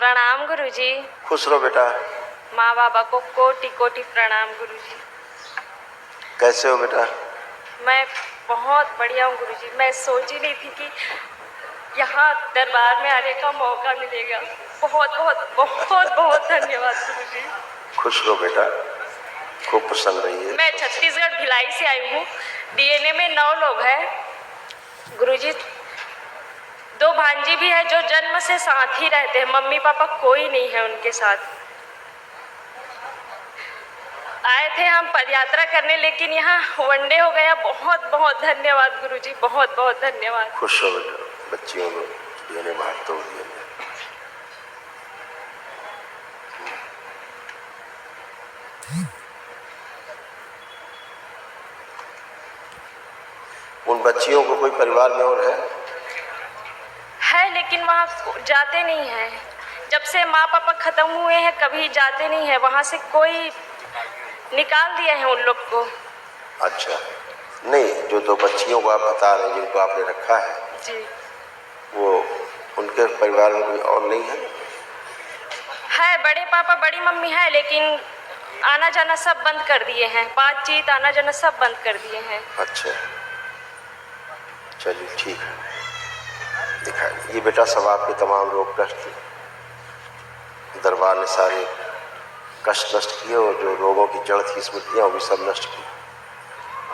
प्रणाम गुरुजी। खुश रहो बेटा। माँ बाबा को कोटि कोटि प्रणाम गुरुजी। कैसे हो बेटा? मैं बहुत बढ़िया हूँ गुरुजी। मैं सोच ही नहीं थी कि यहाँ दरबार में आने का मौका मिलेगा। बहुत बहुत बहुत बहुत धन्यवाद गुरुजी। खुश रहो बेटा, खूब प्रसन्न रहिए। मैं छत्तीसगढ़ भिलाई से आई हूँ। डीएनए में 9 लोग हैं गुरुजी। 2 भांजी भी है जो जन्म से साथ ही रहते हैं। मम्मी पापा कोई नहीं है उनके साथ। आए थे हम पदयात्रा करने, लेकिन यहाँ वनडे हो गया। बहुत बहुत धन्यवाद गुरुजी, बहुत बहुत धन्यवाद। खुश हो बेटा, बच्चियों को डीएनए बांट दो। उन बच्चियों को कोई परिवार में और है लेकिन वहाँ जाते नहीं हैं। जब से माँ पापा खत्म हुए हैं कभी जाते नहीं है वहाँ से। कोई निकाल दिया है उन लोग को। अच्छा, नहीं, जो 2 बच्चियों को आप बता रहे हैं जिनको आपने रखा है जी, वो उनके परिवार में कोई और नहीं है? बड़े पापा बड़ी मम्मी है, लेकिन आना जाना सब बंद कर दिए हैं। बातचीत आना जाना सब बंद कर दिए हैं। अच्छा, चलिए ठीक है। दिखाइए ये बेटा, सब आपके तमाम रोग कष्ट दरबार ने सारे कष्ट नष्ट किए, और जो रोगों की जड़ थी स्मृतियाँ वो भी सब नष्ट की।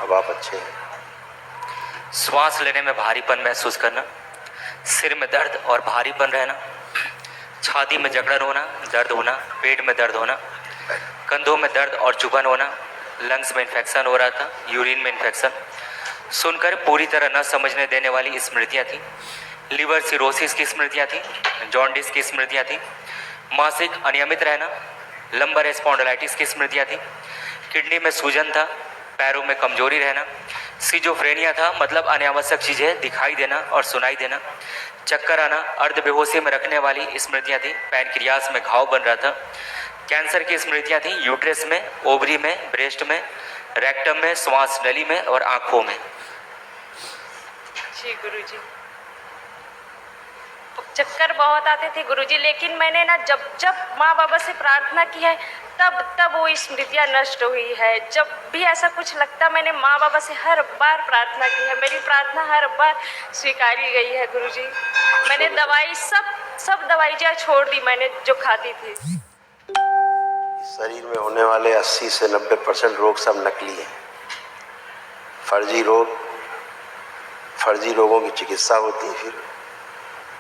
अब आप अच्छे हैं। श्वास लेने में भारीपन महसूस करना, सिर में दर्द और भारीपन रहना, छाती में जकड़न होना, दर्द होना, पेट में दर्द होना, कंधों में दर्द और चुभन होना, लंग्स में इन्फेक्शन हो रहा था, यूरिन में इन्फेक्शन। सुनकर पूरी तरह न समझने देने वाली स्मृतियाँ थी। लिवर सिरोसिस की स्मृतियाँ थी, जॉन्डिस की स्मृतियाँ थी, मासिक अनियमित रहना, लंबर स्पॉन्डिलाइटिस की स्मृतियाँ थी, किडनी में सूजन था, पैरों में कमजोरी रहना, सिजोफ्रेनिया था, मतलब अनावश्यक चीज़ें दिखाई देना और सुनाई देना, चक्कर आना, अर्ध बेहोशी में रखने वाली स्मृतियाँ थी, पैनक्रियास में घाव बन रहा था, कैंसर की स्मृतियाँ थी, यूट्रस में, ओवरी में, ब्रेस्ट में, रेक्टम में, श्वास नली में और आँखों में। जी गुरुजी, चक्कर बहुत आते थे गुरुजी, लेकिन मैंने ना जब जब माँ बाबा से प्रार्थना की है तब तब वो स्मृतियाँ नष्ट हुई है। जब भी ऐसा कुछ लगता मैंने माँ बाबा से हर बार प्रार्थना की है। मेरी प्रार्थना हर बार स्वीकारी गई है गुरुजी। मैंने दवाई सब दवाइयाँ छोड़ दी मैंने जो खाती थी। शरीर में होने वाले 80 से 90% रोग सब नकली हैं। फर्जी रोगों की चिकित्सा होती है।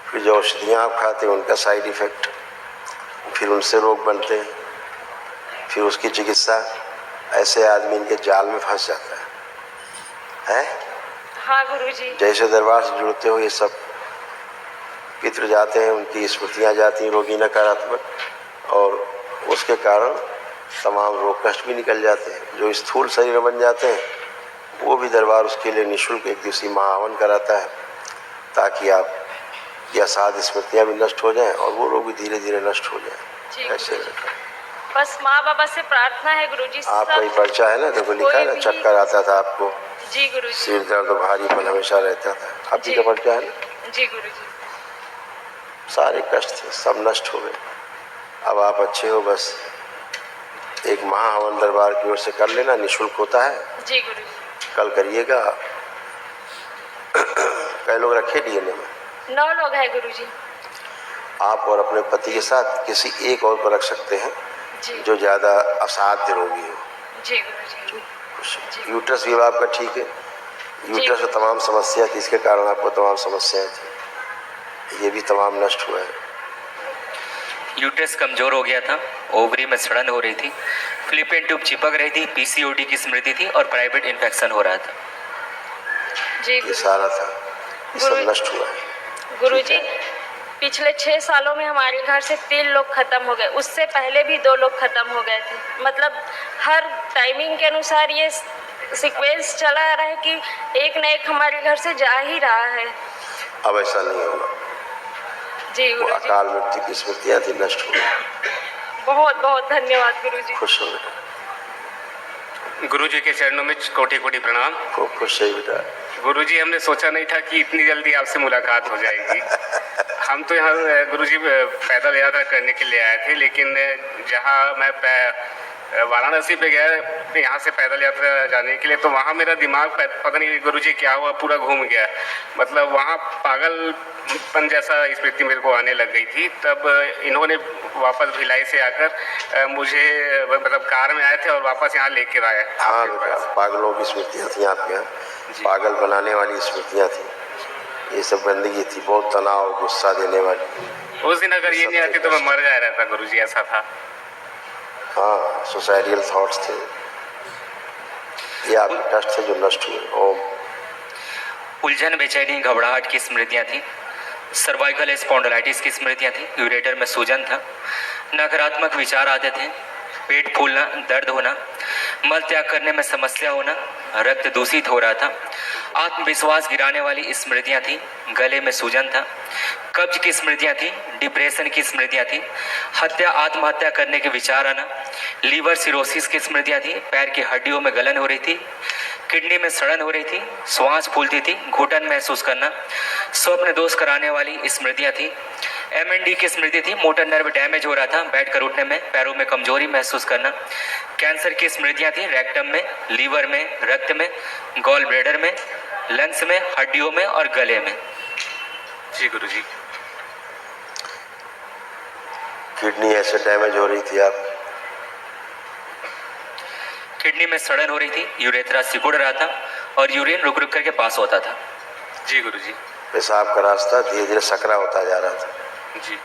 फिर जो औषधियाँ आप खाते हैं उनका साइड इफ़ेक्ट, फिर उनसे रोग बनते हैं, फिर उसकी चिकित्सा। ऐसे आदमी इनके जाल में फंस जाता है। हाँ गुरुजी। जैसे दरबार से जुड़ते हो, ये सब पितृ जाते हैं, उनकी स्मृतियाँ जाती हैं रोगी नकारात्मक, और उसके कारण तमाम रोग कष्ट भी निकल जाते हैं। जो स्थूल शरीर बन जाते हैं वो भी दरबार उसके लिए निःशुल्क 1 दिवसीय महाहवन कराता है, ताकि आप या असाध स्मृतियाँ भी नष्ट हो जाएं और वो रोग भी धीरे धीरे नष्ट हो जाएं। ऐसे बस माँ बाबा से प्रार्थना है गुरुजी। आपका ही पर्चा है ना, देखो लिखा है ना, चक्कर आता था आपको, जी गुरुजी, सिर दर्द भारीपन हमेशा रहता था, आप ही का पर्चा है ना। जी गुरुजी। सारे कष्ट थे सब नष्ट हो गए। अब आप अच्छे हो। बस एक महाहवन दरबार की ओर से कर लेना, निःशुल्क होता है। जी गुरुजी। कल करिएगा। कई लोग रखे डीएनए में? 9 लोग हैं गुरुजी। आप और अपने पति के साथ किसी एक और को रख सकते हैं जो ज़्यादा असाध्य रोगी हो। जी गुरुजी। यूट्रस भी आपका ठीक है? यूट्रस में तमाम समस्या थी, इसके कारण आपको तमाम समस्याएं थी, ये भी तमाम नष्ट हुआ है। यूट्रस कमजोर हो गया था, ओवरी में सड़न हो रही थी, फिलिपियन ट्यूब चिपक रही थी, पीसीओडी की स्मृति थी और प्राइवेट इन्फेक्शन हो रहा था। जी ये सारा था, ये सब नष्ट हुआ है गुरुजी। पिछले 6 सालों में हमारे घर से 3 लोग खत्म हो गए। उससे पहले भी 2 लोग खत्म हो गए थे। मतलब हर टाइमिंग के अनुसार ये सीक्वेंस चला आ रहा है कि एक न एक हमारे घर से जा ही रहा है। अब ऐसा नहीं होगा। जी वो गुरुजी। अकाल मृत्यु की स्मृतियाँ थी, नष्ट हो गई। बहुत बहुत धन्यवाद गुरुजी। खुश हो बेटा। गुरुजी के चरणों में कोटि कोटि प्रणाम। खूब खुश है बेटा। गुरुजी, हमने सोचा नहीं था कि इतनी जल्दी आपसे मुलाकात हो जाएगी। हम तो यहाँ गुरुजी पैदल यात्रा करने के लिए आए थे, लेकिन जहाँ मैं वाराणसी पे गया यहाँ से पैदल यात्रा जाने के लिए, तो वहाँ मेरा दिमाग पता नहीं गुरुजी क्या हुआ, पूरा घूम गया। मतलब वहाँ पागलपन जैसा स्मृति मेरे को आने लग गई थी। तब इन्होंने वापस भिलाई से आकर मुझे मतलब कार में आए थे और वापस यहाँ लेकर आए। हाँ बेटा, पागलों की स्मृतियाँ थी आपके यहाँ, पागल बनाने वाली स्मृतियाँ थी, ये सब गंदगी थी, बहुत तनाव गुस्सा देने वाली। उस दिन अगर ये नहीं आती तो मैं मर जा रहा था गुरुजी, ऐसा था। हाँ, सुसाइडियल थॉट्स थे, ये आपके कष्ट थे जो नष्ट हुए। ओम। उलझन, बेचैनी, घबराहट की स्मृतियाँ थी, सर्वाइकल स्पॉन्डिलाइटिस की स्मृतियाँ थी, यूरेटर में सूजन था, नकारात्मक विचार आते थे, पेट फूलना, दर्द होना, मल त्याग करने में समस्या होना, रक्त दूषित हो रहा था, आत्मविश्वास गिराने वाली स्मृतियाँ थी, गले में सूजन था, कब्ज की स्मृतियाँ थी, डिप्रेशन की स्मृतियाँ थी, हत्या आत्महत्या करने के विचार आना, लीवर सिरोसिस की स्मृतियाँ थी, पैर की हड्डियों में गलन हो रही थी, किडनी में सड़न हो रही थी, श्वास फूलती थी, घुटन महसूस करना, स्वप्न दोष कराने वाली स्मृतियाँ थी, MND की स्मृति थी, मोटर नर्व डैमेज हो रहा था, बैठकर उठने में, पैरों में कमजोरी महसूस करना, कैंसर की स्मृतियाँ थी, रेक्टम में, लीवर में, रक्त में, गॉल ब्लैडर में, लंग्स में, हड्डियों में और गले में। जी गुरुजी। किडनी ऐसे डैमेज हो रही थी आपकी? किडनी में सड़न हो रही थी, यूरेथ्रा सिकुड़ रहा था और यूरिन रुक रुक करके पास होता था। जी गुरुजी। पेशाब का रास्ता धीरे धीरे सकरा होता जा रहा था। जी।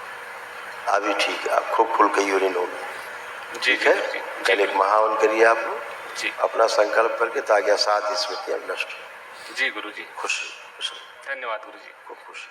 अभी ठीक है, आप खूब खुल के यूरिन होगी। जी ठीक है, कल एक महावन करिए आप लोग जी। अपना संकल्प करके, ताकि असाध्य स्मृतियाँ नष्ट हो। जी गुरुजी। खुश खुश। धन्यवाद गुरुजी। खूब खुश।